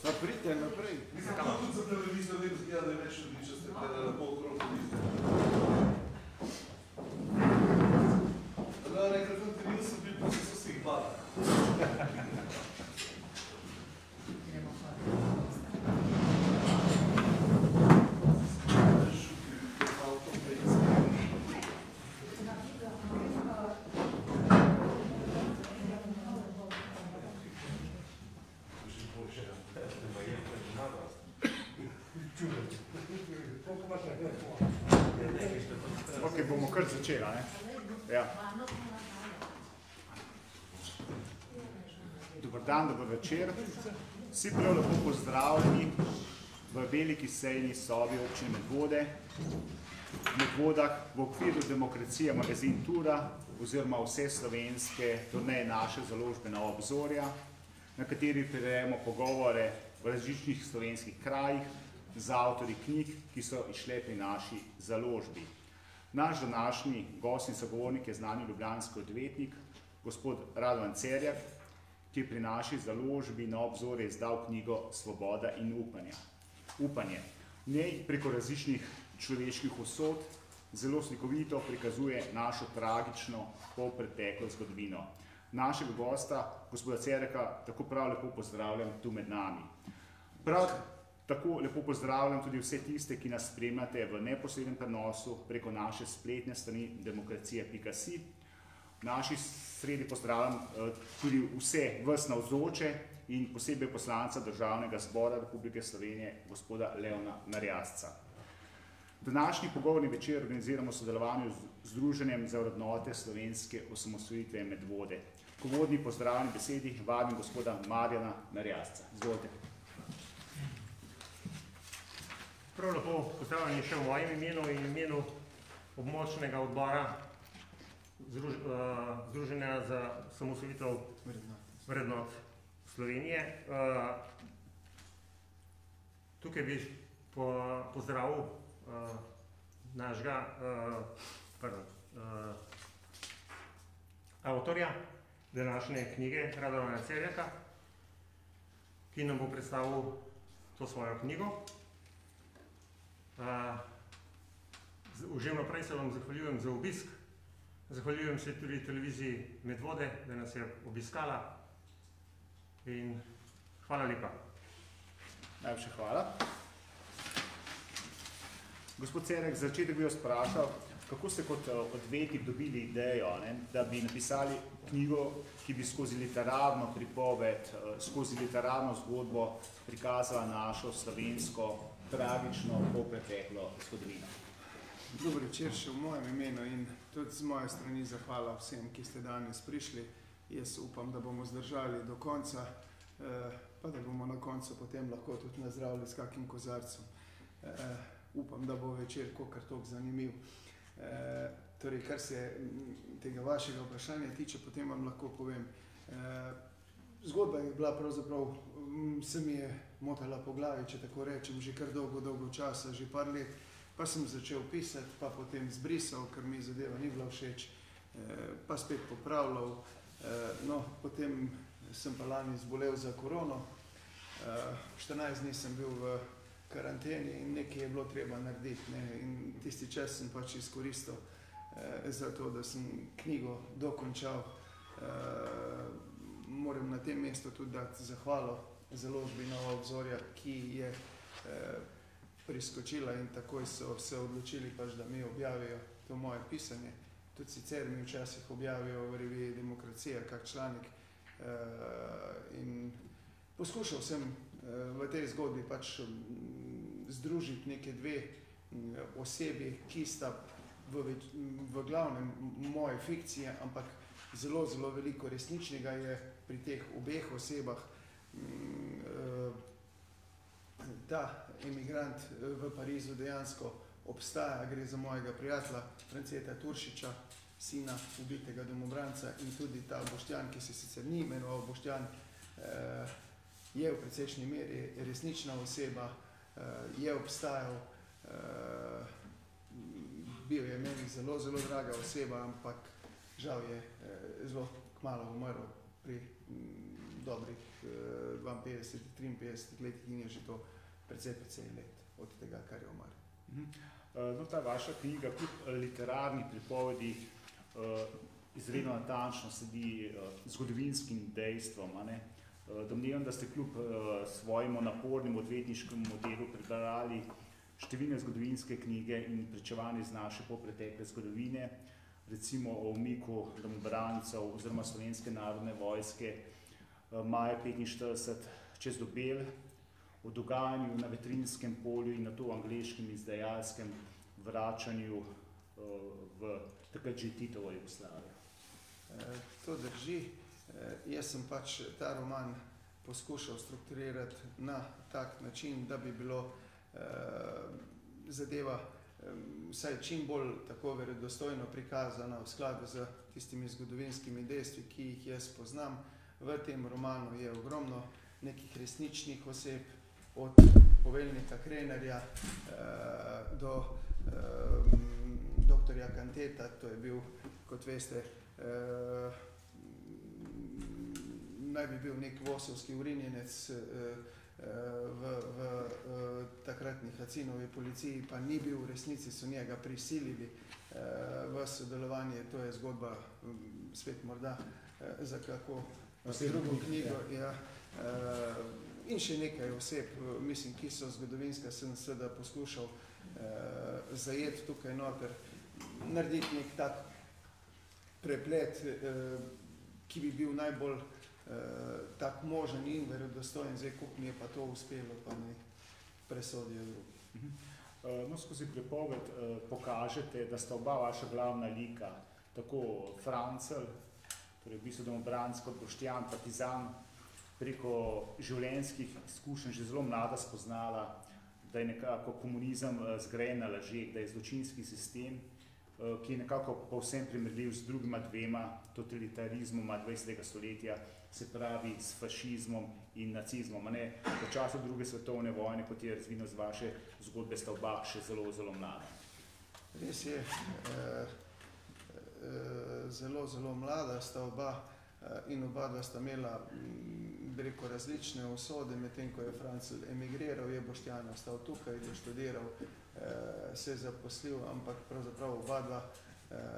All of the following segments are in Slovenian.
Pa pridite naprej. Mislim, da tudi za televizijo ne izgleda, da je več ljudi, če ste gledali pol krog televizijo. Da, nekrat na terenu sem bil, pa so vsi pada. Ok, bomo kar začela, ne? Ja. Dobar dan, dober večer. Vsi prav lepo pozdravljeni v veliki sejni sobi občine Medvode. V Medvodah v okviru Demokracija magazin Tura oziroma vse slovenske turneje naše založbena obzorja, na kateri prirejamo pogovore v različnih slovenskih krajih z avtorji knjig, ki so izšle pri naši založbi. Naš današnji gost in sogovornik je znani ljubljanski odvetnik, gospod Radovan Cerjak, ki je pri naši založbi na obzorje izdal knjigo Svoboda in upanje. V njej preko različnih človeških usod zelo slikovito prikazuje našo tragično polpreteklo zgodovino. Našega gosta, gospoda Cerjaka, tako prav lepo pozdravljam tu med nami. Prav tako lepo pozdravljam tudi vse tiste, ki nas spremljate v neposrednem prenosu preko naše spletne strani demokracija.si. V naši sredi pozdravljam tudi vse vas navzoče in posebej poslanca Državnega zbora Republike Slovenije, gospoda Leona Merjasca. Današnji pogovorni večer organiziramo v sodelovanju z Združenjem za vrednote slovenske osamosvojitve Medvode. K uvodni pozdravljeni besedi vabim gospoda Marjana Merjasca. Izvolite. Prav lepo pozdravljeni še v mojem imenu in imenu območnega odbora Združenja za osamosvojitev vrednot Slovenije. Tukaj bi pozdravil našega avtorja današnje knjige, Radovana Cerjaka, ki nam bo predstavil to svojo knjigo. Že vnaprej se vam zahvaljujem za obisk. Zahvaljujem se tudi televiziji Medvode, da nas je obiskala. In hvala lepa. Najlepša hvala. Gospod Cerjak, za začetek bi vas vprašal, kako ste kot odvetnik dobili idejo, da bi napisali knjigo, ki bi skozi literarno pripoved, skozi literarno zgodbo prikazala našo slovensko tragično polpreteklo zgodovino. Dober večer še v mojem imenu in tudi z moje strani zahvala vsem, ki ste danes prišli. Jaz upam, da bomo zdržali do konca, pa da bomo na koncu potem lahko tudi nazdravili s kakim kozarcem. Upam, da bo večer kakor toliko zanimiv. Torej, kar se tega vašega vprašanja tiče, potem vam lahko povem. Zgodba je bila pravzaprav, se mi je motala po glavi, če tako rečem, že kar dolgo časa, že par let, pa sem začel pisati, pa potem zbrisal, ker mi zadeva ni bila všeč, pa spet popravljal. No, potem sem pa lani zbolel za korono, 14 dni sem bil v karanteni in nekaj je bilo treba narediti, in tisti čas sem pač izkoristil za to, da sem knjigo dokončal. Moram na tem mestu tudi dati zahvalo založbi Nova obzorja, ki je priskočila in takoj so se odločili pač, da mi objavijo to moje pisanje. Tudi sicer mi včasih objavijo v reviji Demokracija kak članek in poskušal sem v tej zgodbi pač združiti neke dve osebi, ki sta v glavnem moje fikcije, ampak zelo veliko resničnega je pri teh obeh osebah. Ta emigrant v Parizu dejansko obstaja, gre za mojega prijatelja Franceta Turšiča, sina ubitega domobranca, in tudi ta Boštjan, ki se sicer ni imenoval Boštjan, je v precejšnji meri resnična oseba, je obstajal, bil je meni zelo draga oseba, ampak žal je zelo kmalu umrl pri dobrih 52-53 letih in je že to precej let od tega, kar je umrl. No, ta vaša knjiga, kljub literarnih pripovedi, izredno natančno sledi zgodovinskim dejstvom. Domnevam, da ste kljub svojemu napornemu odvetniškemu delu prebrali številne zgodovinske knjige in pričevanje z naše polpretekle zgodovine, recimo o umiku domobrancev oziroma Slovenske narodne vojske maja 1945 čez Dobel, o dogajanju na Vetrinskem polju in nato o angleškem izdajalskem vračanju v takrat že Titovo Jugoslavijo. To drži. Jaz sem pač ta roman poskušal strukturirati na tak način, da bi bilo zadeva vsaj čim bolj tako verodostojno prikazana v skladu z tistimi zgodovinskimi dejstvi, ki jih jaz poznam. V tem romanu je ogromno nekih resničnih oseb, od poveljnika Krenerja do doktorja Kanteta, to je bil, kot veste, naj bi bil nek vosovski urinjenec v takratni Hacinovi policiji, pa ni bil, v resnici so njega prisilili v sodelovanje, to je zgodba spet morda za kako drugo knjigo. Ja. In še nekaj oseb, mislim, ki so zgodovinska, sem seveda poskušal zajeti tukaj noter, narediti nek tak preplet, ki bi bil najbolj tak možen in verodostojen. Zdaj, koliko mi je pa to uspelo, pa ne presodijo drugi. No, skozi pripoved pokažete, da sta oba vaša glavna lika, tako Francelj, torej v bistvu domobranec kot Boštjan, partizan, preko življenjskih izkušenj že zelo mlada spoznala, da je nekako komunizem zgrajen na lažeh, da je zločinski sistem, ki je nekako povsem primerljiv z drugima dvema totalitarizmoma 20. stoletja, se pravi s fašizmom in nacizmom. V času druge svetovne vojne, kot je razvidno z vaše zgodbe, sta oba še zelo, zelo mlada. Res je, zelo, zelo mlada sta oba in oba dva sta imela različne usode, medtem ko je Francelj emigriral, je Boštjan ostal tukaj, doštudiral, se zaposlil, ampak pravzaprav oba dva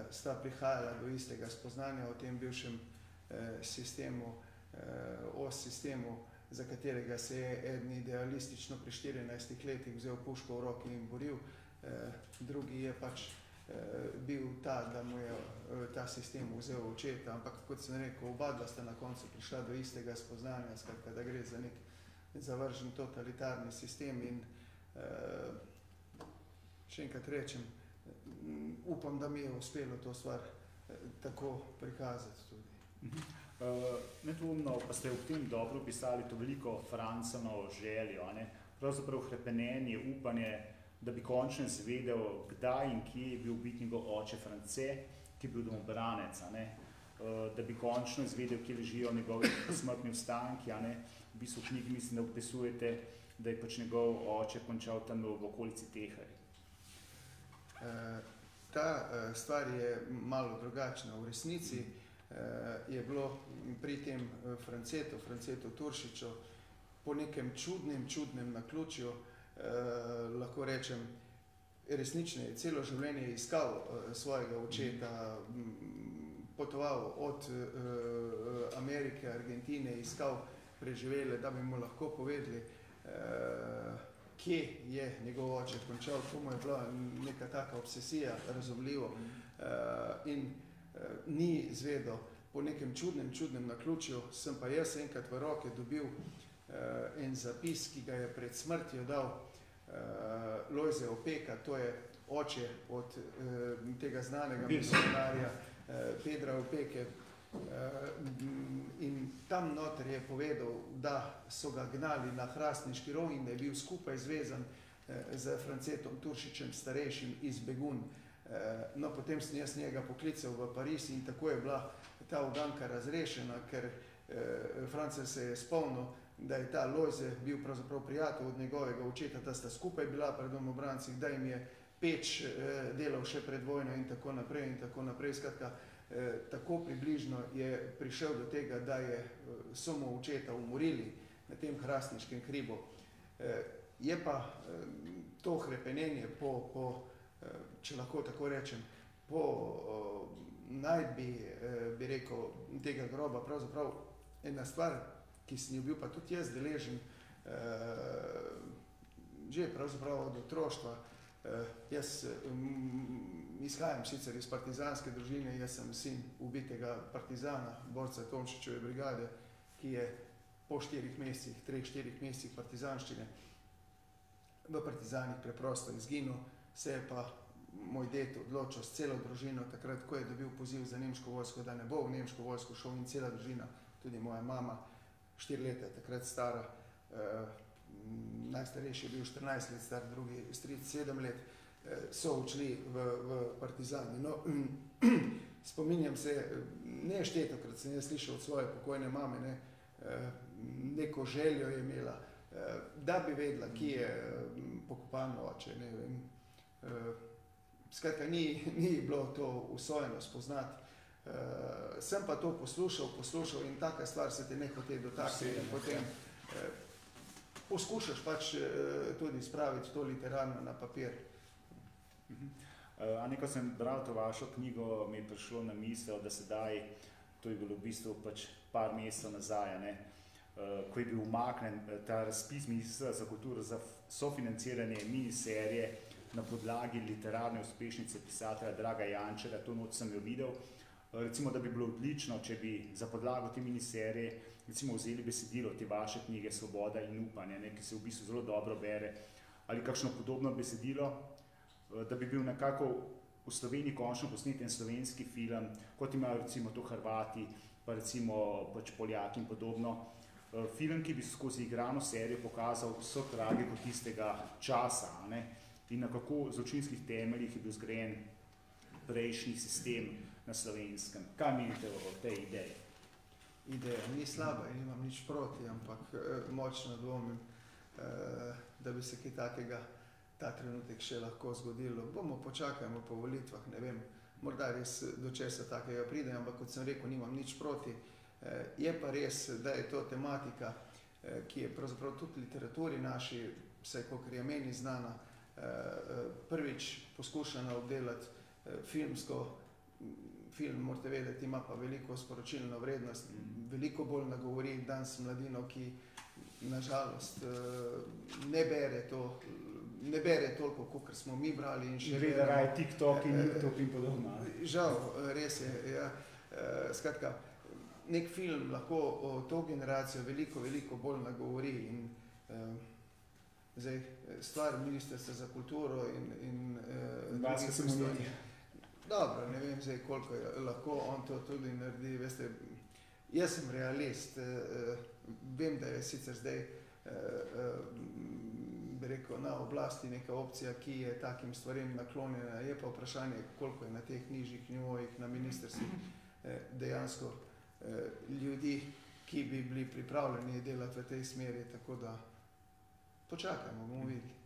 sta prihajala do istega spoznanja o tem bivšem sistemu, sistemu, za katerega se je eden idealistično pri 14 letih vzel puško v roki in boril, drugi je pač bil ta, da mu je ta sistem vzel očeta, ampak kot sem rekel, oba dva sta na koncu prišla do istega spoznanja, skratka, da gre za nek zavržen totalitarni sistem in še enkrat rečem, upam, da mi je uspelo to stvar tako prikazati tudi. Nedvomno pa ste ob tem dobro opisali to veliko Franconovo željo, pravzaprav hrepenenje, upanje, da bi končno izvedel, kdaj in kje je bil ubit njegov oče France, ki je bil domobranec, da bi končno izvedel, kje ležijo njegovi smrtni ostanki. V bistvu v knjigi mislim, da opisujete, da je pač njegov oče končal tam v okolici Teherja. Ta stvar je malo drugačna. V resnici je bilo pri tem Francetu Turšiču po nekem čudnem naključju, lahko rečem, resnično je celo življenje iskal svojega očeta, potoval od Amerike, Argentine, iskal preživele, da bi mu lahko povedali, kje je njegov oče končal. To mu je bila neka taka obsesija, razumljivo, in ni izvedel. Po nekem čudnem naključju sem pa jaz enkrat v roke dobil en zapis, ki ga je pred smrtjo dal Lojze Opeka, to je oče od tega znanega misionarja Pedra Opeke. In tam noter je povedal, da so ga gnali na Hrastniški rov in da je bil skupaj zvezan z Francetom Turšičem starejšim iz Begun. No, potem sem jaz njega poklical v Pariz in tako je bila ta uganka razrešena, ker Francelj se je spomnil, da je ta Lojze bil pravzaprav prijatelj od njegovega očeta, da sta skupaj bila pred domobrancih, da jim je peč delal še pred vojno in tako naprej. Skratka, tako približno je prišel do tega, da so mu očeta umorili na tem hrastniškem hribu. Je pa to hrepenenje če lahko tako rečem, po najdbi, bi rekel, tega groba pravzaprav ena stvar, ki sem jo bil pa tudi jaz deležen, že pravzaprav od otroštva. Jaz izhajam sicer iz partizanske družine, jaz sem sin ubitega partizana, borca Tomšičeve brigade, ki je po 3-4 mesecih partizanščine v partizanih preprosto izginil. Se je pa moj ded odločil s celo družino, takrat, ko je dobil poziv za nemško vojsko, da ne bo v nemško vojsko šel, in cela družina, tudi moja mama, 4 leta takrat stara, najstarejši je bil 14 let star, drugi stric 7 let, so odšli v partizani. No, spominjam se, neštetokrat sem jaz slišal od svoje pokojne mame, neko željo je imela, da bi vedela, kje je pokopan oče, ne vem. Skratka, ni bilo to usojeno spoznati. Sem pa to poslušal in taka stvar se te nehote dotakne in potem poskušaš pač tudi spraviti to literarno na papir. Ane, ko sem bral to vašo knjigo, mi je prišlo na misel, da sedaj, to je bilo v bistvu pač par mesecev nazaj, ko je bil umaknen ta razpis Ministrstva za kulturo za sofinanciranje miniserije na podlagi literarne uspešnice pisatelja Draga Jančarja, to noč sem jo videl. Recimo, da bi bilo odlično, če bi za podlago te miniserije recimo vzeli besedilo te vaše knjige Svoboda in upanje, ki se v bistvu zelo dobro bere, ali kakšno podobno besedilo, da bi bil nekako v Sloveniji končno posnet en slovenski film, kot imajo recimo to Hrvati, pa recimo pač Poljaki in podobno. Film, ki bi skozi igrano serijo pokazal vso tragiko tistega časa, in na kako zločinskih temeljih je bil zgrajen prejšnji sistem na Slovenskem. Kaj menite o tej ideji? Ideja ni slaba in imam nič proti, ampak močno dvomim, da bi se kaj takega ta trenutek še lahko zgodilo. Počakajmo po volitvah, ne vem, morda res do česa takega pride, ampak kot sem rekel, nimam nič proti. Je pa res, da je to tematika, ki je pravzaprav tudi literaturi naši, vsaj kolikor je meni znana, prvič poskušana obdelati filmsko. Film, morate vedeti, ima pa veliko sporočilno vrednost, veliko bolj nagovori danes mladino, ki nažalost ne bere toliko, kot smo mi brali. Gleda raje TikTok in YouTube in podobno. Žal, res je, ja. Skratka, nek film lahko to generacijo veliko bolj nagovori in zdaj stvar Ministrstva za kulturo in Vaske Simoniti. Dobro, ne vem zdaj, koliko je lahko on to tudi naredi, veste, jaz sem realist, vem, da je sicer zdaj, bi rekel, na oblasti neka opcija, ki je takim stvarem naklonjena, je pa vprašanje, koliko je na teh nižjih nivojih, na ministrstvih dejansko ljudi, ki bi bili pripravljeni delati v tej smeri, tako da počakajmo, bomo videli.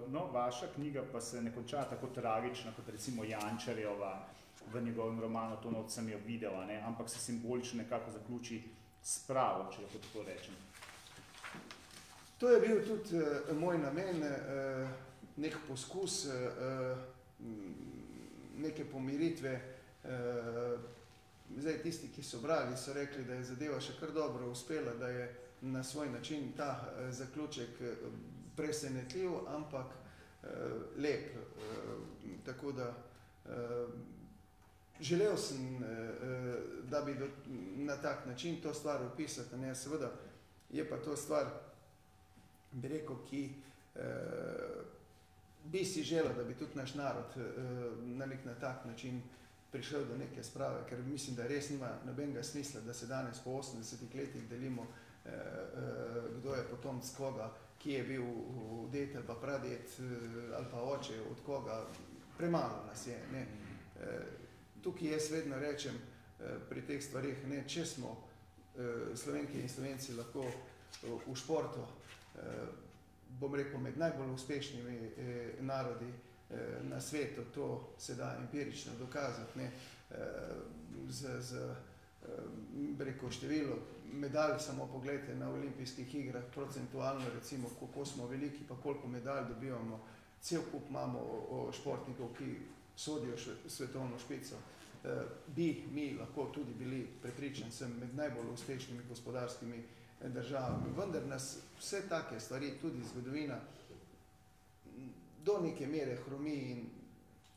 No, vaša knjiga pa se ne konča tako tragično, kot recimo Jančarjeva v njegovem romanu, to noč sem jo videl, ampak se simbolično nekako zaključi spravo, če lahko tako rečem. To je bil tudi moj namen, nek poskus, neke pomiritve. Zdaj, tisti, ki so brali, so rekli, da je zadeva še kar dobro uspela, da je na svoj način ta zaključek presenetljiv, ampak lep. Tako da želel sem, da bi na tak način to stvar opisati. Seveda je pa to stvar, bi rekel, ki bi si želel, da bi tudi naš narod na tak način prišel do neke sprave, ker mislim, da res nima nobenega smisla, da se danes po 80 letih delimo, kdo je potomec koga, ki je bil ded ali pa praded ali pa oče od koga. Premalo nas je. Tukaj jaz vedno rečem pri teh stvarih, če smo Slovenke in Slovenci lahko v športu, bom rekel, med najbolj uspešnimi narodi na svetu, to se da empirično dokazati. rekel, število medalj, samo pogledajte na olimpijskih igrah, procentualno recimo, koliko smo veliki, pa koliko medalj dobivamo, cel kup imamo športnikov, ki sodijo svetovno špico. Bi mi lahko tudi bili, prepričan sem, med najbolj uspešnimi gospodarskimi državami. Vendar nas vse take stvari, tudi zgodovina, do neke mere hromi in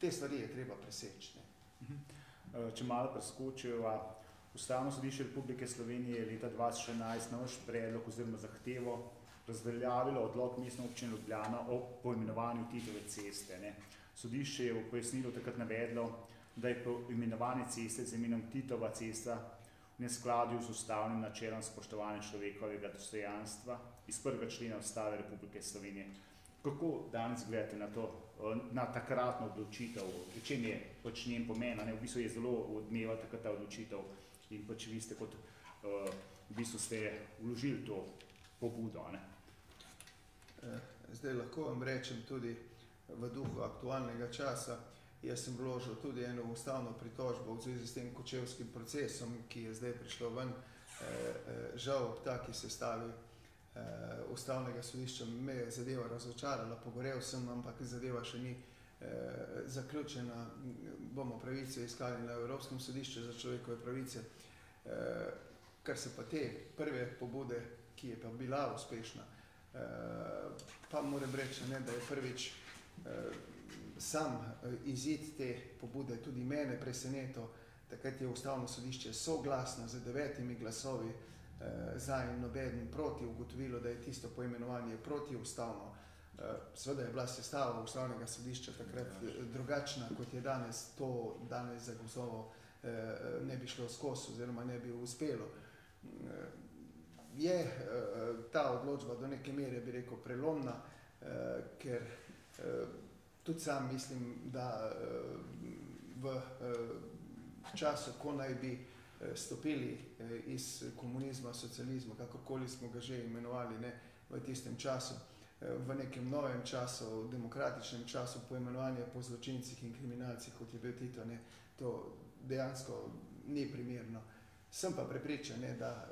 te stvari je treba preseči. Če malo preskočiva, Ustavno sodišče Republike Slovenije je leta 2016 naš predlog oziroma zahtevo razveljavilo odlok Mestne občine Ljubljana o poimenovanju Titove ceste. Sodišče je v pojasnilu takrat navedlo, da je poimenovanje ceste z imenom Titova cesta v neskladju z ustavnim načelom spoštovanja človekovega dostojanstva iz 1. člena Ustave Republike Slovenije. Kako danes gledate na to, na takratno odločitev, v čem je pač njen pomen, v bistvu je zelo odmeva takrat ta odločitev in pač vi ste kot, v bistvu ste vložili to pobudo, ne? Zdaj lahko vam rečem tudi v duhu aktualnega časa, jaz sem vložil tudi eno ustavno pritožbo v zvezi s tem kočevskim procesom, ki je zdaj prišlo ven, žal ob taki sestavi Ustavnega sodišča me je zadeva razočarala, pogorel sem, ampak zadeva še ni zaključena, bomo pravice iskali na Evropskem sodišču za človekove pravice. Kar se pa te prve pobude, ki je pa bila uspešna, pa moram reči, da je prvič sam izid te pobude tudi mene presenetil, takrat je Ustavno sodišče soglasno z 9 glasovi za in nobeden proti ugotovilo, da je tisto poimenovanje protiustavno. Seveda je bila sestava Ustavnega sodišča takrat drugačna, kot je danes, to danes zagotovo ne bi šlo skozi oziroma ne bi uspelo. Je ta odločba do neke mere, bi rekel, prelomna, ker tudi sam mislim, da v času, ko naj bi stopili iz komunizma, socializma, kakorkoli smo ga že imenovali, v tistem času, v nekem novem času, demokratičnem času poimenovanja po zločincih in kriminalcih, kot je bil Tito, to dejansko ni primerno. Sem pa prepričan, da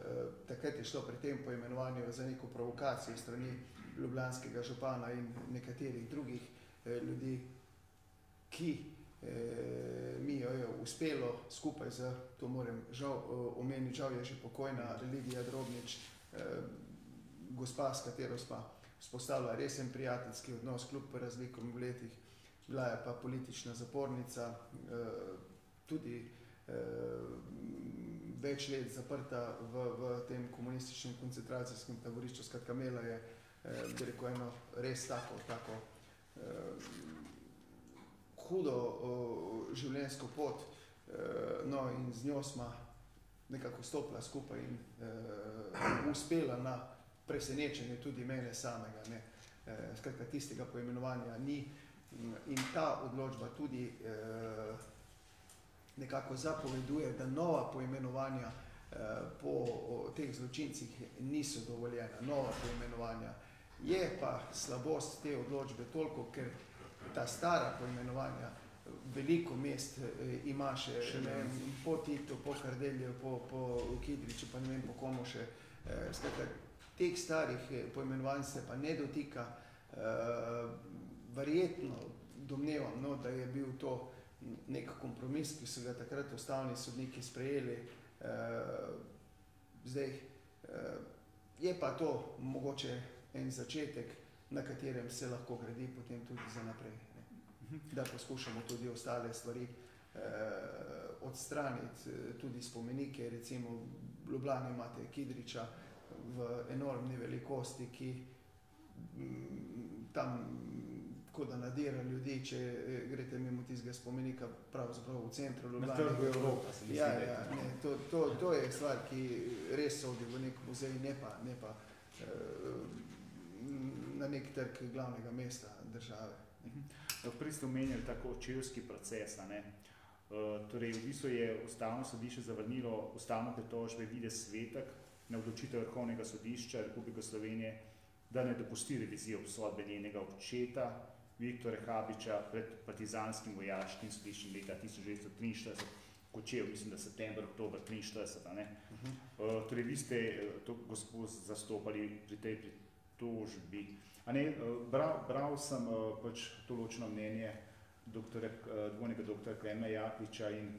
takrat je šlo pri tem poimenovanju za neko provokacijo strani ljubljanskega župana in nekaterih drugih ljudi, ki mi jo je uspelo skupaj z, to moram žal omeniti, žal je že pokojna Lidija Drobnič, gospa, s katero sva vzpostavila resen prijateljski odnos kljub razlikom v letih, bila je pa politična zapornica, tudi več let zaprta v tem komunističnem koncentracijskem taborišču. Skratka, imela je, bi rekel, eno res tako hudo življenjsko pot, no in z njo sva nekako stopila skupaj in uspela na presenečenje tudi mene samega. Skratka, tistega poimenovanja ni in ta odločba tudi nekako zapoveduje, da nova poimenovanja po teh zločincih niso dovoljena, nova poimenovanja. Je pa slabost te odločbe toliko, ker ta stara poimenovanja, veliko mest ima še po Titu, po Kardelju, po Kidriču, pa ne vem po komu še. Skratka, teh starih poimenovanj se pa ne dotika. Verjetno domnevam, da je bil to nek kompromis, ki so ga takrat ustavni sodniki sprejeli. Zdaj, je pa to mogoče en začetek, na katerem se lahko gradi potem tudi za naprej. Da poskušamo tudi ostale stvari odstraniti, tudi spomenike, recimo v Ljubljani imate Kidriča v enormni velikosti, ki tam kot da nadira ljudi, če greste mimo tistega spomenika pravzaprav v centru Ljubljane. Na trgu Evropa, se mi zdi. To je stvar, ki res sodi v nek muzej, ne pa na nek trg glavnega mesta države. Prej ste omenjali tako kočevski proces. Torej, v bistvu je Ustavno sodišče zavrnilo ustavno pritožbe Vide Svetek na odločitev Vrhovnega sodišča Republike Slovenije, da ne dopusti revizije obsodbe njenega očeta Viktorja Habiča pred partizanskim vojaškim sodiščem leta 1943 Kočev, mislim, da september, oktober 43, ne. Torej, vi ste to gospod zastopali pri tej pritožbi. A ne, bral sem pač to ločeno mnenje dvojnega doktora Klemna Jakliča in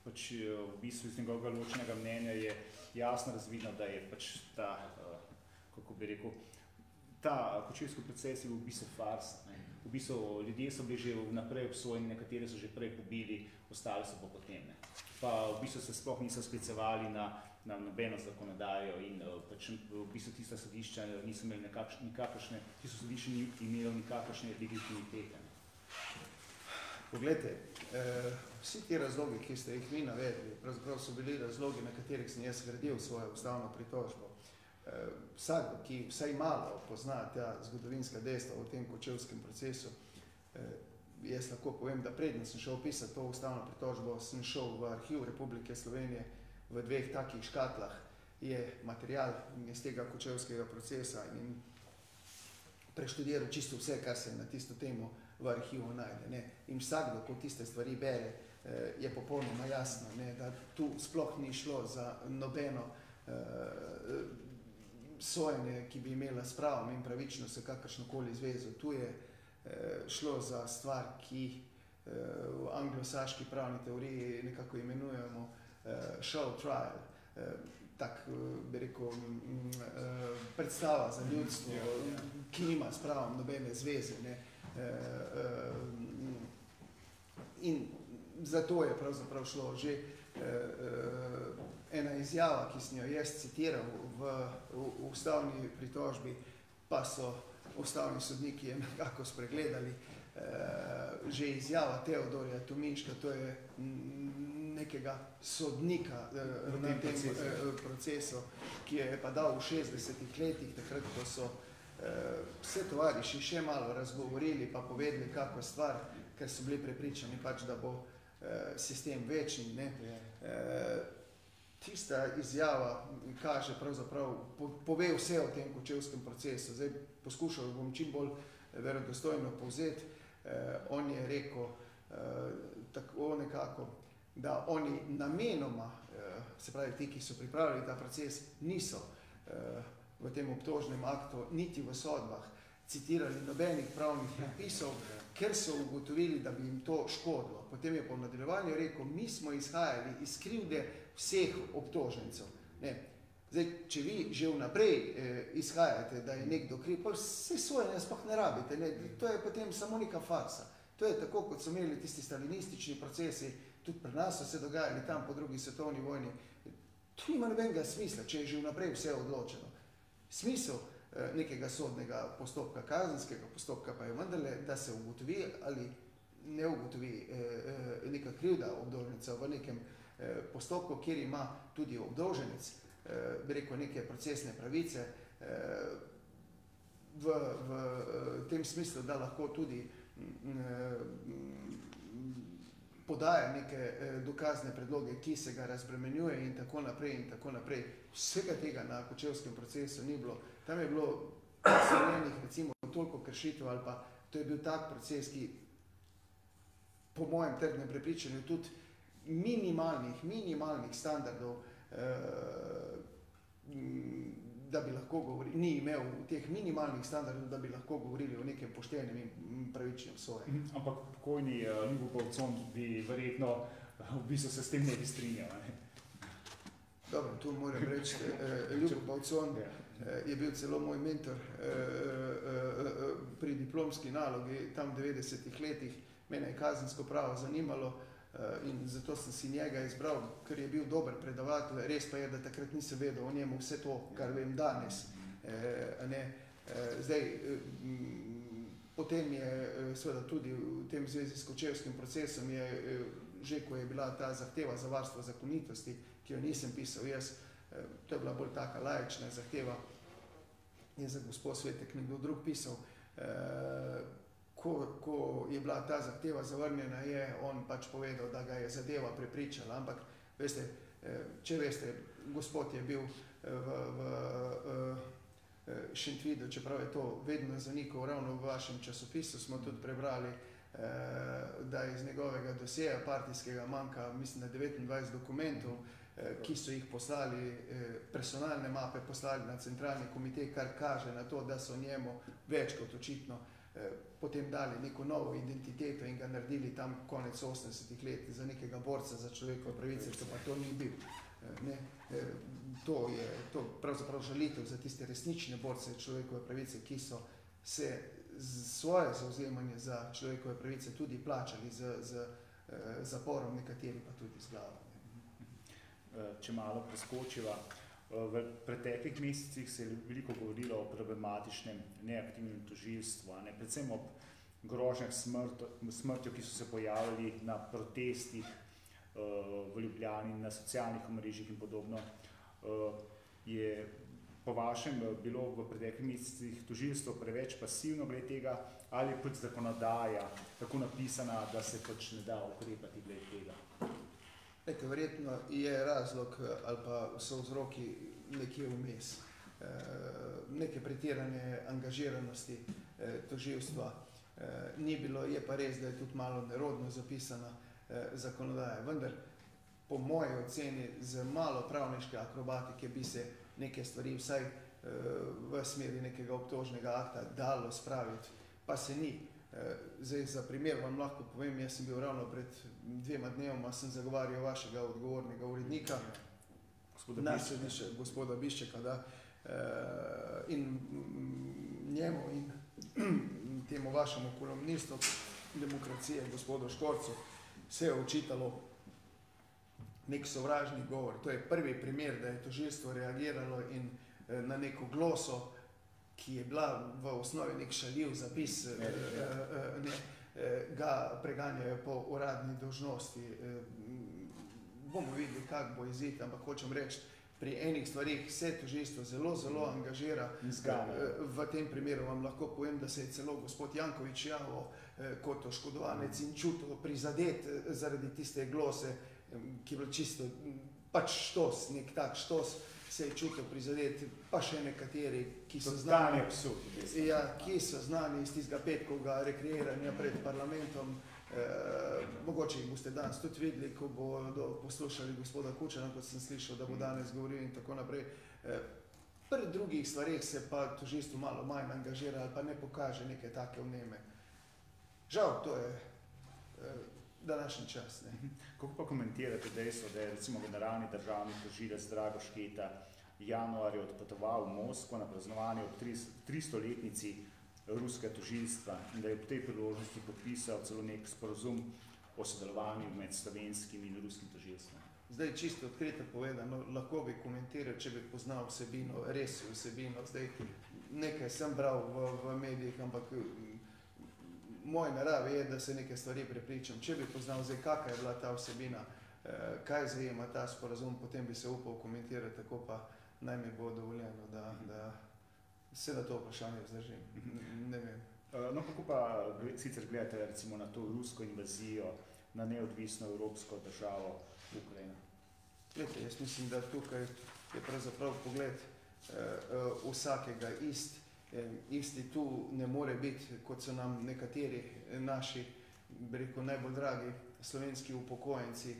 pač v bistvu iz njegovega ločenega mnenja je jasno razvidno, da je pač ta, kako bi rekel, ta kočevski proces je v bistvu farsa. V bistvu ljudje so bili že vnaprej obsojeni, nekateri so že prej pobili, ostali so pa potem. Ne. Pa v bistvu se sploh niso sklicevali na nobeno zakonodajo in pač v bistvu tista sodišča niso imeli nikakršne, tisto sodišče ni imelo nikakršne legitimitete. Poglejte, vsi ti razlogi, ki ste jih vi navedli, pravzaprav so bili razlogi, na katerih sem jaz gradil svojo ustavno pritožbo. Vsak, ki vsaj malo pozna ta zgodovinska dejstva o tem kočevskem procesu, jaz lahko povem, da predno sem šel pisati to ustavno pritožbo, sem šel v Arhiv Republike Slovenije v 2 takih škatlah, je material iz tega kočevskega procesa in preštudiral čisto vse, kar se na tisto temo v arhivu najde. Ne. In vsakdo, ko tiste stvari bere, je popolnoma jasno, ne, da tu sploh ni šlo za nobeno sojenje, ki bi imela s pravom in pravičnostjo kakršnokoli zvezo. Tu je šlo za stvar, ki v anglosaški pravni teoriji nekako imenujemo show trial, tak, bi rekel, predstava za ljudstvo, ki nima s pravom nobene zveze. Ne. In zato je pravzaprav šlo že ena izjava, ki sem jo jaz citiral v ustavni pritožbi, pa so ustavni sodniki nekako spregledali. Že izjava Teodorja Tominška, to je nekega sodnika na tem procesu, ki je pa dal v 60-ih letih, takrat, ko so vse tovariši še malo razgovorili pa povedali kako stvar, ker so bili prepričani pač, da bo sistem večni. Ne. Tista izjava kaže pravzaprav, pove vse o tem kočevskem procesu. Zdaj poskušal bom čim bolj verodostojno povzeti. On je rekel tako nekako, da oni namenoma, se pravi ti, ki so pripravili ta proces, niso v tem obtožnem aktu, niti v sodbah, citirali nobenih pravnih predpisov, ker so ugotovili, da bi jim to škodilo. Potem je po nadaljevanju rekel, mi smo izhajali iz krivde vseh obtožencev. Ne. Zdaj, če vi že vnaprej izhajate, da je nekdo kriv, pa vse sojenja sploh ne rabite. Ne. To je potem samo neka farsa. To je tako, kot so imeli tisti stalinistični procesi, tudi pri nas so se dogajali tam po drugi svetovni vojni. To nima nobenega smisla, če je že vnaprej vse odločeno. Smisel nekega sodnega postopka, kazenskega postopka pa je vendarle, da se ugotovi ali ne ugotovi neka krivda obdolženca v nekem postopku, kjer ima tudi obdolženec, bi rekel, neke procesne pravice, v tem smislu, da lahko tudi podaja neke dokazne predloge, ki se ga razbremenjuje in tako naprej in tako naprej. Vsega tega na kočevskem procesu ni bilo. Tam je bilo vseljenih recimo toliko kršitev ali pa to je bil tak proces, ki po mojem trdnem prepričanju tudi minimalnih standardov, da bi lahko govorili, ni imel teh minimalnih standardov, da bi lahko govorili o nekem poštenem in pravičnem sojenju. Ampak pokojni Ljubo Bavcon bi verjetno v bistvu se s tem ne bi strinjal. Dobro, tu moram reči, Ljubo Bavcon je bil celo moj mentor pri diplomski nalogi tam v 90-ih letih. Mene je kazensko pravo zanimalo in zato sem si njega izbral, ker je bil dober predavatelj. Res pa je, da takrat nisem vedel o njemu vse to, kar vem danes. Zdaj, potem je seveda tudi v tem zvezi s kočevskim procesom je že, ko je bila ta zahteva za varstvo zakonitosti, ki jo nisem pisal jaz, to je bila bolj taka laična zahteva, je za gospod Svetek nekdo drug pisal. Ko je bila ta zahteva zavrnjena, je on pač povedal, da ga je zadeva prepričala, ampak veste, če veste, gospod je bil v Šentvidu, čeprav je to vedno zanikal, ravno v vašem časopisu smo tudi prebrali, da iz njegovega dosjeja partijskega manjka, mislim, da 29 dokumentov, ki so jih poslali, personalne mape poslali na centralni komitej, kar kaže na to, da so njemu več kot očitno potem dali neko novo identiteto in ga naredili tam konec 80-ih let za nekega borca za človekove pravice, to pa to ni bil. Ne? To je pravzaprav žalitev za tiste resnične borce človekove pravice, ki so se svoje zauzemanje za človekove pravice tudi plačali z zaporom, nekateri pa tudi z glavo. Če malo preskočiva, v preteklih mesecih se je veliko govorilo o problematičnem neaktivnem tožilstvu, predvsem ob grožnjah smrtjo, ki so se pojavili na protestih v Ljubljani, na socialnih omrežjih in podobno. Je po vašem bilo v preteklih mesecih tožilstvo preveč pasivno glede tega, ali je zakonodaja tako napisana, da se pač ne da ukrepati glede tega? Verjetno je razlog ali pa so vzroki nekje vmes. Neke pretirane angažiranosti tožilstva ni bilo, je pa res, da je tudi malo nerodno zapisana zakonodaja. Vendar po moji oceni z malo pravniške akrobatike bi se neke stvari vsaj v smeri nekega obtožnega akta dalo spraviti, pa se ni. Zdaj, za primer vam lahko povem, jaz sem bil ravno pred 2 dnevoma, sem zagovarjal vašega odgovornega urednika, gospoda Biščeka, da, in njemu in temu vašemu kolumnistu Demokracije, gospodu Škorcu, se je očitalo nek sovražni govor. To je prvi primer, da je tožilstvo reagiralo in na neko gloso, ki je bila v osnovi nek šaljiv zapis, ga preganjajo po uradni dolžnosti. Bomo videli, kak bo izid, ampak hočem reči, pri enih stvarih se tožilstvo zelo angažira. V tem primeru vam lahko povem, da se je celo gospod Janković javil kot oškodovanec in čutil prizadet zaradi tiste glose, ki je bilo čisto pač štos, nek tak štos, se je čutil prizadet, pa še nekateri, ki so znani iz tistega petkovega rekreiranja pred parlamentom. Mogoče jih boste danes tudi videli, ko bodo poslušali gospoda Kučana, kot sem slišal, da bo danes govoril in tako naprej. Pri drugih stvareh se pa tožilstvo malo manj angažira ali pa ne pokaže neke take vneme. Žal, to je današnji čas. Kako pa komentirate dejstvo, da je recimo generalni državni tožilec Drago Šketa januarja odpotoval v Moskvo na praznovanje ob 300-letnici ruskega tožilstva in da je po tej priložnosti podpisal celo nek sporazum o sodelovanju med slovenskim in ruskim tožilstvom? Zdaj, čisto odkrito povedano, lahko bi komentiral, če bi poznal vsebino, res vsebino. Zdaj, nekaj sem bral v medijih, ampak moj naravi je, da se neke stvari prepričam. Če bi poznal zdaj, kakva je bila ta vsebina, kaj zajema ta sporazum, potem bi se upal komentirati, tako pa naj mi bo dovoljeno, da se na to vprašanje vzdržim. Ne vem. No, kako pa sicer gledate recimo na to rusko invazijo, na neodvisno evropsko državo Ukrajina? Glede, jaz mislim, da tukaj je pravzaprav pogled vsakega isti tu ne more biti, kot so nam nekateri naši, bi rekel, najbolj dragi slovenski upokojenci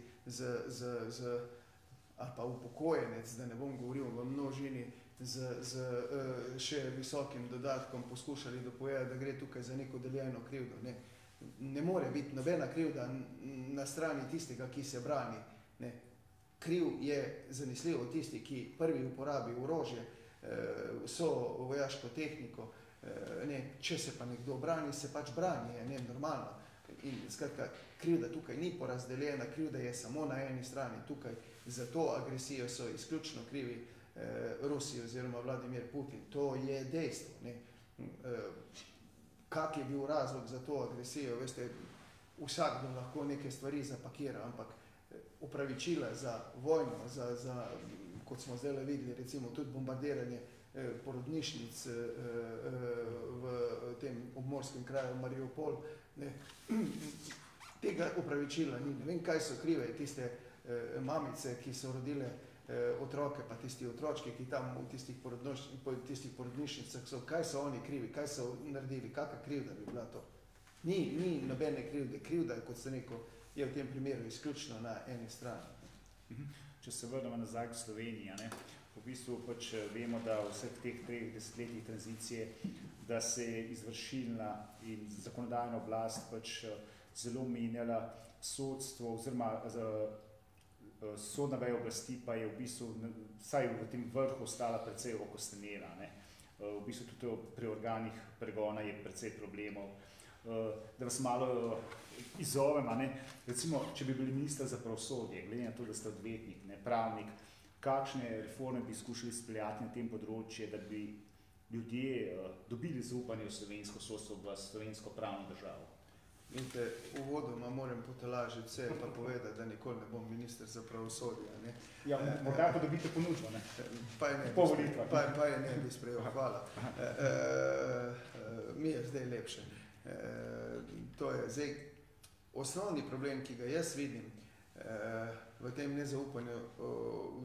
ali pa upokojenec, da ne bom govoril v množini, z še visokim dodatkom poskušali dopovedati, da gre tukaj za neko deljeno krivdo. Ne more biti nobena krivda na strani tistega, ki se brani. Kriv je zanesljivo tisti, ki prvi uporabi orožje, so vojaško tehniko. Če se pa nekdo brani, se pač brani, je normalno. In skratka, krivda tukaj ni porazdeljena, krivda je samo na eni strani. Tukaj za to agresijo so izključno krivi Rusi oziroma Vladimir Putin. To je dejstvo. Kak je bil razlog za to agresijo? Veste, vsakdo lahko neke stvari zapakira, ampak upravičila za vojno, kot smo zdaj videli, recimo tudi bombardiranje porodnišnic v tem obmorskem kraju Mariupol, tega upravičila ni. Ne vem, kaj so krive tiste mamice, ki so rodile otroke, pa tisti otročki, ki tam v tistih porodnišnicah so, kaj so oni krivi, kaj so naredili, kakva krivda bi bila to? Ni nobene krivde. Krivda, kot ste rekel, je v tem primeru izključno na eni strani. Če se vrnemo nazaj k Sloveniji, ne? V bistvu pač vemo, da v vseh teh 3 desetletjih tranzicije, da se je izvršilna in zakonodajna oblast pač zelo menjala, sodstvo oziroma sodna veja oblasti pa je v bistvu, vsaj v tem vrhu, ostala precej okostenela. V bistvu tudi pri organih pregona je precej problemov. Da vas malo izzovem, recimo, če bi bili minister za pravosodje, glede na to, da ste odvetnik, pravnik, kakšne reforme bi skušali izpeljati na tem področju, da bi ljudje dobili zaupanje v slovensko sodstvo, v slovensko pravno državo? Vidite, uvodoma moram potolažiti vse pa povedati, da nikoli ne bom minister za pravosodje. Ja, morda pa dobite ponudbo, ne? Pa je ne bi sprejel, hvala. Mi je zdaj lepše. To je zdaj osnovni problem, ki ga jaz vidim v tem nezaupanju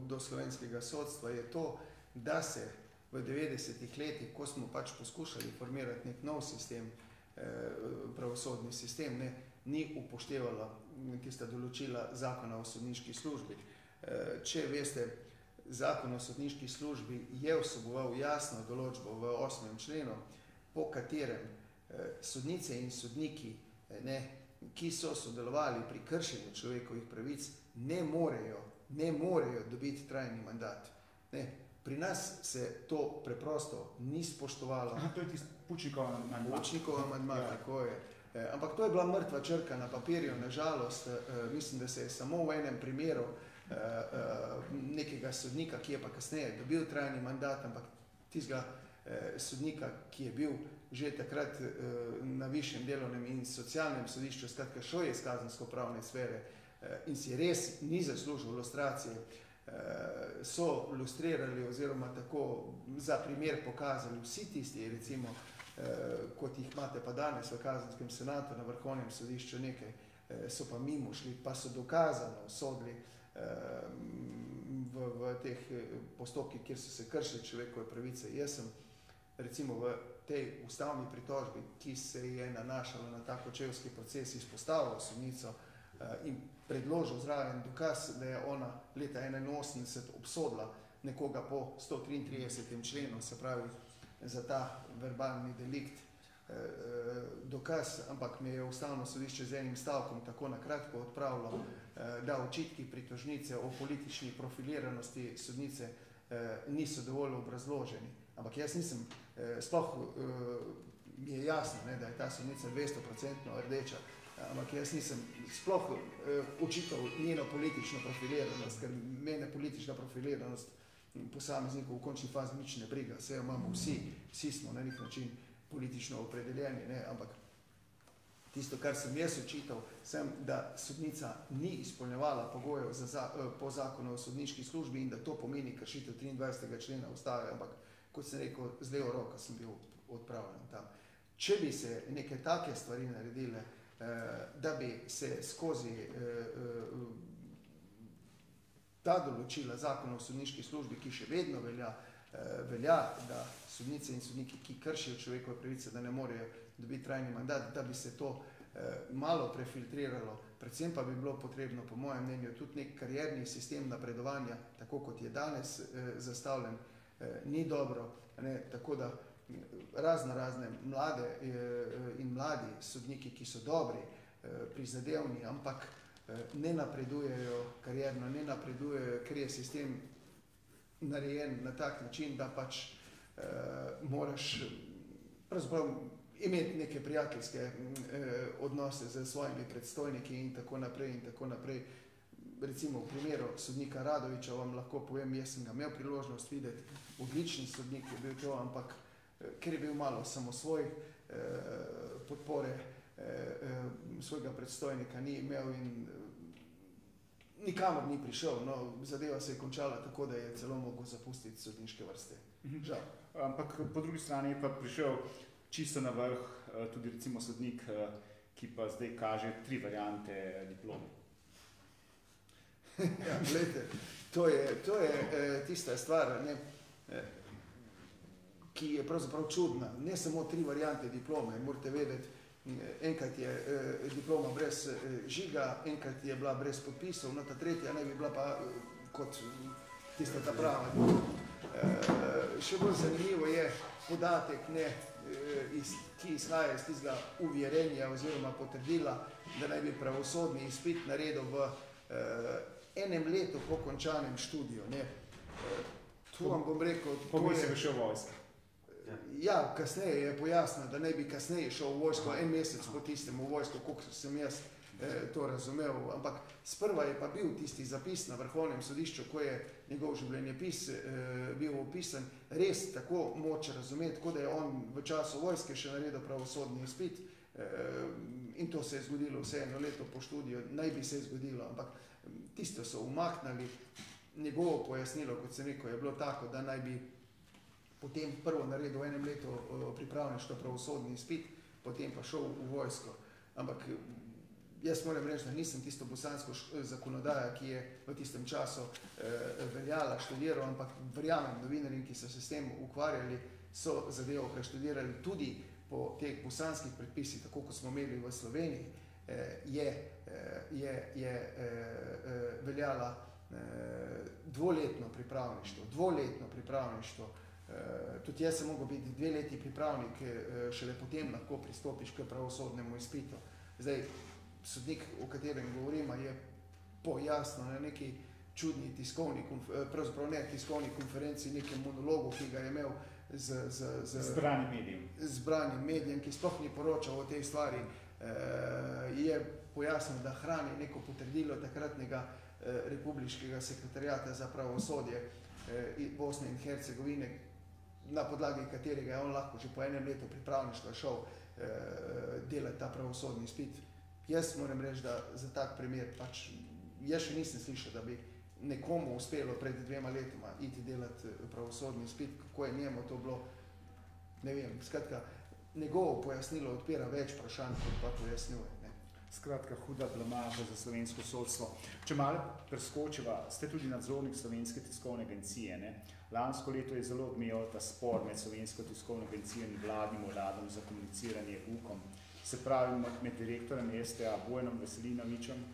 do slovenskega sodstva, je to, da se v 90-ih letih, ko smo pač poskušali formirati nek nov sistem, pravosodni sistem, ni upoštevala tista določila zakona o sodniški službi. Če veste, zakon o sodniški službi je vseboval jasno določbo v 8. členu, po katerem sodnice in sodniki, ki so sodelovali pri kršenju človekovih pravic, ne morejo dobiti trajni mandat. Pri nas se to preprosto ni spoštovalo. To je tisti Pučnikov amandma. Pučnikov amandma, tako je. Ampak to je bila mrtva črka na papirju, nažalost. Mislim, da se je samo v enem primeru nekega sodnika, ki je pa kasneje dobil trajni mandat, ampak tistega sodnika, ki je bil že takrat na višjem delovnem in socialnem sodišču, skratka šel je iz kazensko-pravne sfere in si res ni zaslužil lustracije, so lustrirali oziroma tako za primer pokazali vsi tisti, recimo, kot jih imate pa danes v kazenskem senatu na Vrhovnem sodišču nekaj, so pa mimo šli, pa so dokazano sodili v teh postopkih, kjer so se kršili človekove pravice. Jaz sem recimo v tej ustavni pritožbi, ki se je nanašala na ta kočevski proces, izpostavil sodnico in predložil zraven dokaz, da je ona leta 1981 obsodila nekoga po 133. členu, se pravi za ta verbalni delikt dokaz, ampak me je ustavno sodišče z enim stavkom tako na kratko odpravilo, da očitki pritožnice o politični profiliranosti sodnice niso dovolj obrazloženi. Ampak jaz nisem, sploh mi je jasno, da je ta sodnica 200% rdeča, ampak jaz nisem sploh očital njeno politično profiliranost, ker mene politična profiliranost posameznikov v končni fazi nič ne briga. Vse jo imamo vsi smo na nek način politično opredeljeni, ampak tisto, kar sem jaz očital, sem, da sodnica ni izpolnjevala pogojev po zakonu o sodniški službi in da to pomeni kršitev 23. člena ustave, ampak kot sem rekel, z levo roko sem bil odpravljen tam. Če bi se neke take stvari naredile, da bi se skozi ta določila zakona o sodniški službi, ki še vedno velja, da sodnice in sodniki, ki kršijo človekove pravice, da ne morejo dobiti trajni mandat, da bi se to malo prefiltriralo, predvsem pa bi bilo potrebno, po mojem mnenju, tudi nek karierni sistem napredovanja, tako kot je danes zastavljen, ni dobro, tako da razne mlade in mladi sodniki, ki so dobri, prizadevni, ampak ne napredujejo karierno, ne napredujejo, ker je sistem narejen na tak način, da pač moraš pravzaprav imeti neke prijateljske odnose z svojimi predstojniki in tako naprej in tako naprej. Recimo v primeru sodnika Radoviča vam lahko povem, jaz sem ga imel priložnost videti, odlični sodnik je bil to, ampak ker je bil malo samosvoj, podpore svojega predstojnika ni imel in nikamor ni prišel. Zadeva se je končala tako, da je celo mogel zapustiti sodniške vrste. Žal. Ampak po drugi strani je pa prišel čisto na vrh tudi recimo sodnik, ki pa zdaj kaže 3 variante diplom. Ja, gledajte, to je tista stvar, ki je pravzaprav čudna. Ne samo 3 variante diplome, morate vedeti, enkrat je diploma brez žiga, enkrat je bila brez podpisov, no ta tretja naj bi bila pa kot tista ta prava. Še bolj zanimivo je podatek, ki izhaja iz tistega uvjerenja oziroma potrdila, da naj bi pravosodni izpit naredil v enem letu po končanem študiju. Tu vam bom rekel... Pomislim še v vojsko. Ja, kasneje je pojasnil, da naj bi kasneje šel v vojsko, en mesec po tistem v vojsko, koliko sem jaz to razumel, ampak sprva je pa bil tisti zapis na Vrhovnem sodišču, ko je njegov življenjepis bil opisan, res tako moče razumeti, kot da je on v času vojske še naredil pravosodni izpit in to se je zgodilo vse eno leto po študiju, naj bi se zgodilo, ampak tisto so umaknili, njegovo pojasnilo, kot sem rekel, je bilo tako, da naj bi potem prvo naredil v enem letu pripravništvo pravosodni izpit, potem pa šel v vojsko. Ampak jaz moram reči, da nisem tisto bosansko zakonodajo, ki je v tistem času veljala, študiral, ampak verjamem, novinarji, ki so se s tem ukvarjali, so zadevo preštudirali tudi po teh bosanskih predpisih, tako kot smo imeli v Sloveniji, je veljala dvoletno pripravništvo. Tudi jaz sem mogel biti 2 leti pripravnik, šele potem lahko pristopiš k pravosodnemu izpitu. Zdaj, sodnik, o katerem govorimo, je pojasnil na neki čudni tiskovni, pravzaprav ne tiskovni konferenci, nekem monologu, ki ga je imel zbranim medijem, ki sploh ni poročal o tej stvari, je pojasnil, da hrani neko potrdilo takratnega republiškega sekretarijata za pravosodje Bosne in Hercegovine, na podlagi katerega je on lahko že po enem letu pripravništva šel delati ta pravosodni izpit. Jaz moram reči, da za tak primer pač, jaz še nisem slišal, da bi nekomu uspelo pred 2 letoma iti delati pravosodni izpit, kako je njemu to bilo, ne vem, skratka, njegovo pojasnilo odpira več vprašanj, kot pa pojasnjuje. Skratka, huda blamaža za slovensko sodstvo. Če malo preskočiva, ste tudi nadzornik Slovenske tiskovne agencije. Lansko leto je zelo odmeval ta spor med Slovensko tiskovno agencijo in vladnim uradom za komuniciranje UKOM. Se pravi, med direktorem STA Bojanom Veselinovičem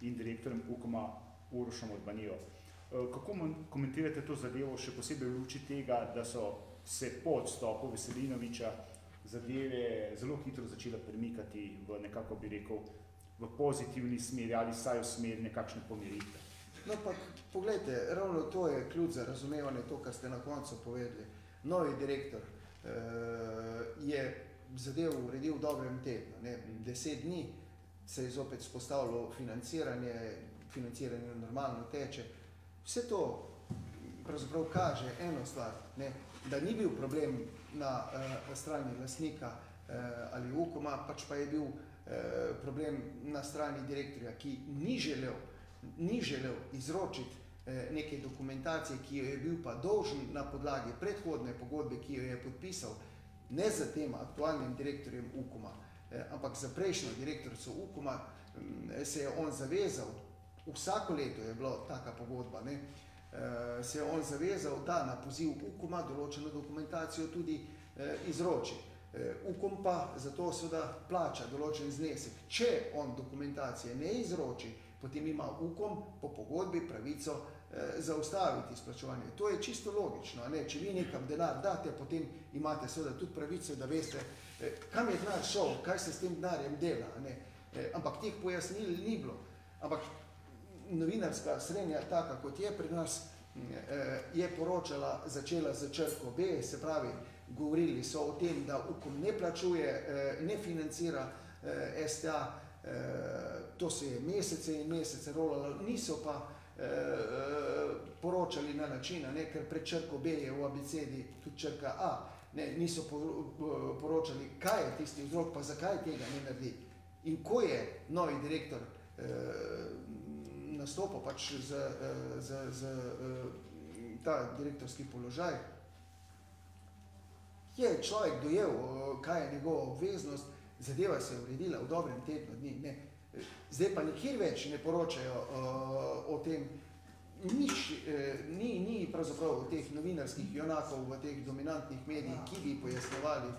in direktorem UKOM-a Urošem Urbanijo. Kako komentirate to zadevo, še posebej v luči tega, da so se po odstopu Veselinoviča zadeve zelo hitro začela premikati v nekako, bi rekel, v pozitivni smeri ali vsaj v smeri nekakšne pomiritve? No pa, poglejte, ravno to je ključ za razumevanje, to, kar ste na koncu povedali. Novi direktor je zadevo uredil v dobrem tednu. 10 dni se je zopet spostavilo financiranje normalno teče. Vse to pravzaprav kaže eno stvar, da ni bil problem na strani lastnika ali UKOM-a, pač pa je bil problem na strani direktorja, ki ni želel izročiti neke dokumentacije, ki jo je bil pa dolžen na podlagi predhodne pogodbe, ki jo je podpisal, ne za tem aktualnim direktorjem UKOM-a, ampak za prejšnjo direktorico UKOM-a se je on zavezal, vsako leto je bila taka pogodba, se je on zavezal, da na poziv UKOM-a določeno dokumentacijo tudi izroči. UKOM pa zato seveda plača določen znesek. Če on dokumentacije ne izroči, potem ima UKOM po pogodbi pravico zaustaviti izplačevanje. To je čisto logično. Če vi nekam denar date, potem imate seveda tudi pravico, da veste, kam je denar šel, kaj se s tem denarjem dela. Ampak teh pojasnil ni bilo. Ampak novinarska srednja, taka kot je pri nas, je poročala, začela z črko B, se pravi, govorili so o tem, da UKOM ne plačuje, ne financira STA, to se je mesece in mesece rolalo, niso pa poročali na način, ker pred črko B je v abecedi tudi črka A, niso poročali, kaj je tisti vzrok, pa zakaj tega ne naredi. In ko je novi direktor nastopil pač za ta direktorski položaj, je človek dojel, kaj je njegova obveznost, zadeva se je uredila v dobrem tednu dni. Zdaj pa nikjer več ne poročajo o tem, ni pravzaprav teh novinarskih junakov v teh dominantnih medijih, ki bi pojasnjevali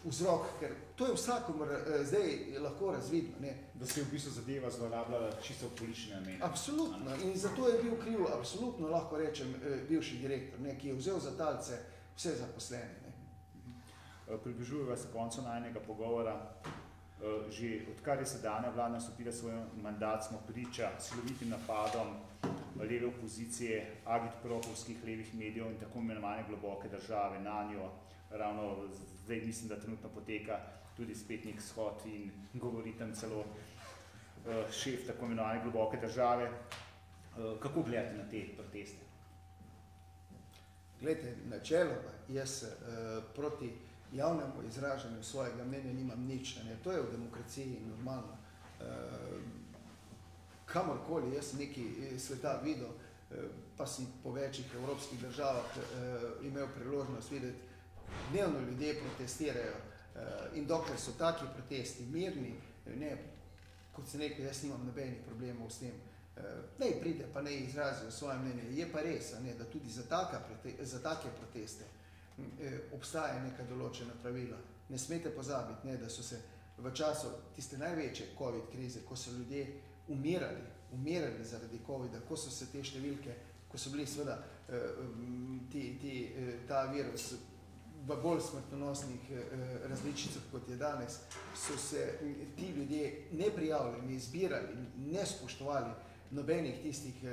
vzrok, ker to je vsakomur zdaj lahko razvidno. Ne. Da se je v bistvu zadeva zlorabljala čisto v politične namene. Absolutno. In zato je bil kriv, absolutno lahko rečem, bivši direktor, ne, ki je vzel za talce vse zaposlene. Ne. Približujeva se koncu najnega pogovora. Že odkar je sedanja vlada nastopila svoj mandat, smo priča silovitim napadom leve opozicije, agitpropovskih levih medijev in tako imenovane globoke države na njo. Ravno zdaj mislim, da trenutno poteka tudi spet nek shod in govori tam celo šef tako imenovane globoke države. Kako gledate na te proteste? Glejte, načeloma jaz proti javnemu izražanju svojega mnenja nimam nič. Ne. To je v demokraciji normalno. Kamorkoli jaz nekaj sveta videl, pa sem po večjih evropskih državah imel priložnost videti, dnevno ljudje protestirajo in dokler so taki protesti mirni, ne, kot sem rekel, jaz nimam nobenih problemov s tem. Naj pride pa naj izrazijo svoje mnenje. Je pa res, ne, da tudi za take proteste obstaja neka določena pravila. Ne smete pozabiti, ne, da so se v času tiste največje COVID krize, ko so ljudje umirali zaradi COVID-a, ko so se te številke, ko so bili seveda ta virus v bolj smrtonosnih različicah, kot je danes, so se ti ljudje neprijavljeni zbirali, ne spoštovali nobenih tistih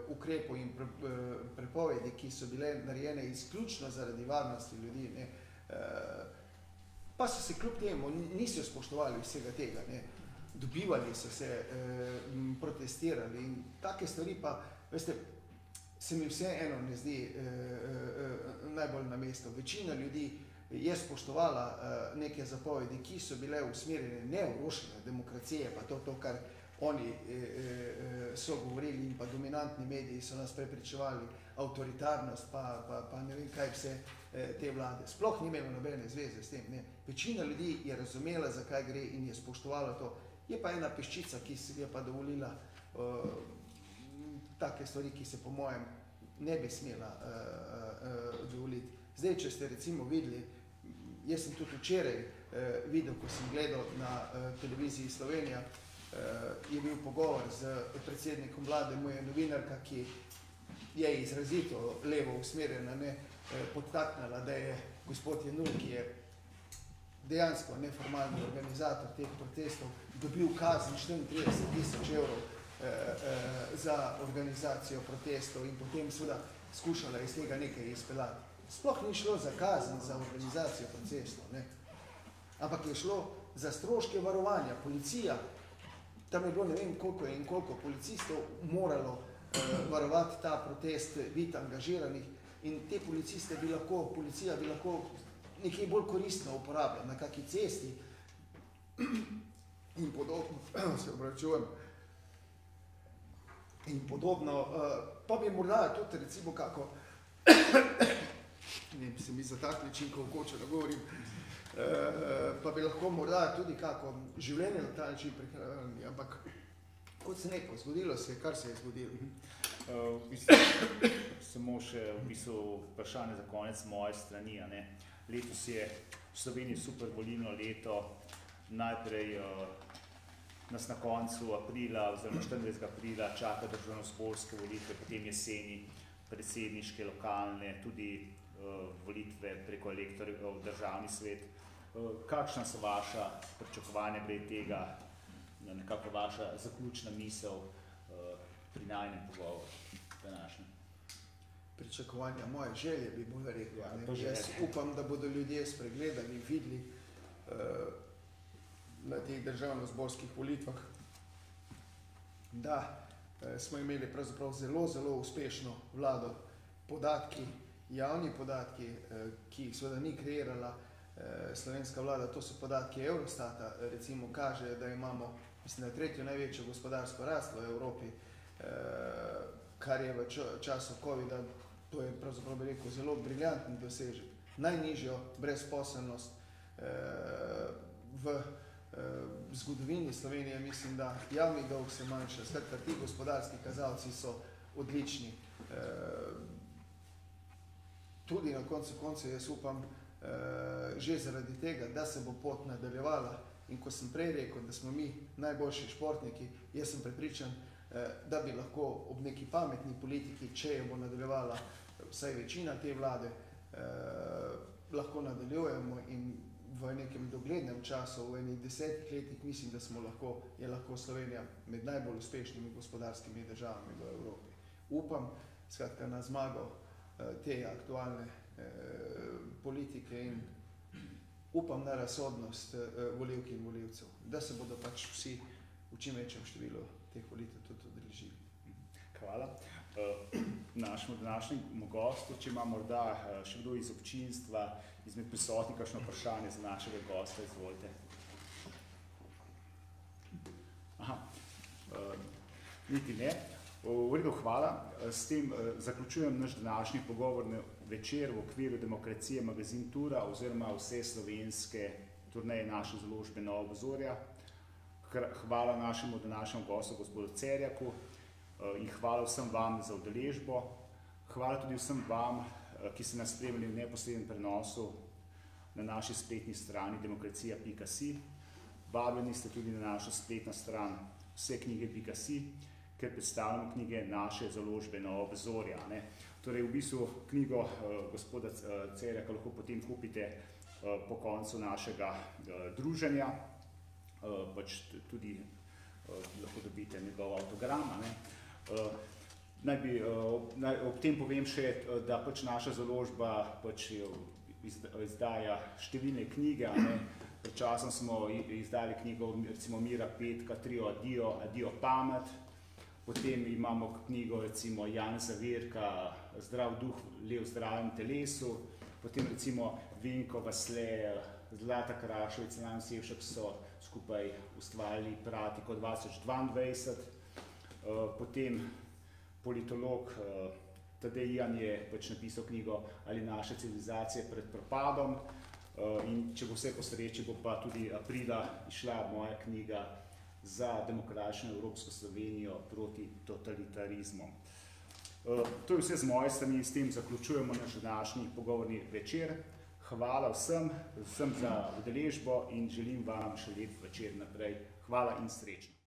ukrepov in prepovedi, ki so bile narejene izključno zaradi varnosti ljudi, ne. Pa so se kljub temu niso spoštovali vsega tega, ne. Dobivali so se, protestirali in take stvari pa, veste, se mi vseeno ne zdi najbolj na mestu. Večina ljudi je spoštovala neke zapovedi, ki so bile usmerjene ne v rušenje demokracije, pa to, kar oni so govorili in pa dominantni mediji so nas prepričevali, avtoritarnost, pa ne vem kaj vse te vlade. Sploh ni imelo nobene zveze s tem. Ne. Večina ljudi je razumela, zakaj gre in je spoštovala to. Je pa ena peščica, ki se je pa dovolila take stvari, ki se po mojem ne bi smela dovoliti. Zdaj, če ste recimo videli, jaz sem tudi včeraj videl, ko sem gledal na televiziji Slovenija, je bil pogovor z predsednikom vlade, moja novinarka, ki je izrazito levo usmerjena, ne, podtaknila, da je gospod Jenull, ki je dejansko neformalni organizator teh protestov, dobil kazen 34.000 evrov za organizacijo protestov in potem seveda skušala iz tega nekaj izpeljati. Sploh ni šlo za kazen za organizacijo protestov, ne, ampak je šlo za stroške varovanja. Policija, tam je bilo ne vem koliko in koliko policistov moralo varovati ta protest, biti angažiranih in te policiste bi lahko, policija bi lahko nekaj bolj koristno uporabljala na kaki cesti in podobno, se obračujem, in podobno, pa bi morda tudi recimo kako, ne bi se mi za tak način, ko hoče, da govorim, pa bi lahko morda tudi kako življenje na ta način prihranili, ampak kot se neko, zgodilo se je, kar se je zgodilo. V bistvu, samo še v bistvu vprašanje za konec moje strani. Ne. Letos je v Sloveniji super volilno leto, najprej nas na koncu aprila, oziroma 24. aprila čaka državnozborske volitve, potem jeseni predsedniške, lokalne, tudi volitve preko elektorjev v državni svet. Kakšna so vaša pričakovanja glede tega, nekako vaša zaključna misel pri najnem pogovoru današnjem? Pričakovanja, moje želje bi bolj rekel. Jaz upam, da bodo ljudje spregledali, videli na teh državnozborskih volitvah, da smo imeli pravzaprav zelo, zelo uspešno vlado. Podatki, javni podatki, ki jih seveda ni kreirala slovenska vlada, to so podatki Eurostata, recimo kaže, da imamo, mislim, da tretjo največjo gospodarsko rast v Evropi, kar je v času COVID-a, to je pravzaprav bi rekel zelo briljantni dosežek. Najnižjo brezposelnost v zgodovini Slovenije, mislim, da javni dolg se manjša, skratka, ti gospodarski kazalci so odlični. Tudi na koncu jaz upam, že zaradi tega, da se bo pot nadaljevala. In ko sem prej rekel, da smo mi najboljši športniki, jaz sem prepričan, da bi lahko ob neki pametni politiki, če jo bo nadaljevala vsaj večina te vlade, lahko nadaljujemo in v nekem doglednem času, v enih 10 letih, mislim, da je lahko Slovenija med najbolj uspešnimi gospodarskimi državami v Evropi. Upam, skratka, na zmago te aktualne politike in upam na razsodnost volivk in volivcev, da se bodo pač vsi v čim večjem številu teh volitev tudi udeležili. Hvala. Našemu današnjemu gostu, če ima morda še kdo iz občinstva, izmed prisotnih, kakšno vprašanje za našega gosta, izvolite. Aha, niti ne. V redu, hvala. S tem zaključujem naš današnji pogovorni večer v okviru Demokracije magazin Tura oziroma vse slovenske turneje naše založbe Nova obzorja. Hvala našemu današnjemu gostu, gospodu Cerjaku, in hvala vsem vam za udeležbo. Hvala tudi vsem vam, ki ste nas spremljali v neposrednem prenosu na naši spletni strani demokracija.si. Vabljeni ste tudi na našo spletno stran vseknjige.si, ker predstavljamo knjige naše založbe Nova obzorja. Torej, v bistvu knjigo gospoda Cerjaka lahko potem kupite po koncu našega druženja, pač tudi lahko dobite njegov avtogram. Ob tem povem še, da pač naša založba pač izdaja številne knjige. Pred časom smo izdali knjigo recimo Mira Petka, Trio Adio, Adio pamet. Potem imamo knjigo recimo Janeza Virka, Zdrav duh, lev v zdravem telesu. Potem recimo Vinko Vasle, Zlata Krašovic, Lan Sevšek so skupaj ustvarili Pratiko 2022. Potem politolog Tadej Ian je pač napisal knjigo Ali naše civilizacije pred propadom. In če bo vse po sreči, bo pa tudi aprila išla moja knjiga Za demokratično Evropsko Slovenijo proti totalitarizmom. To je vse z moje strani, s tem zaključujemo naš današnji pogovorni večer. Hvala vsem za udeležbo in želim vam še lep večer naprej. Hvala in srečno.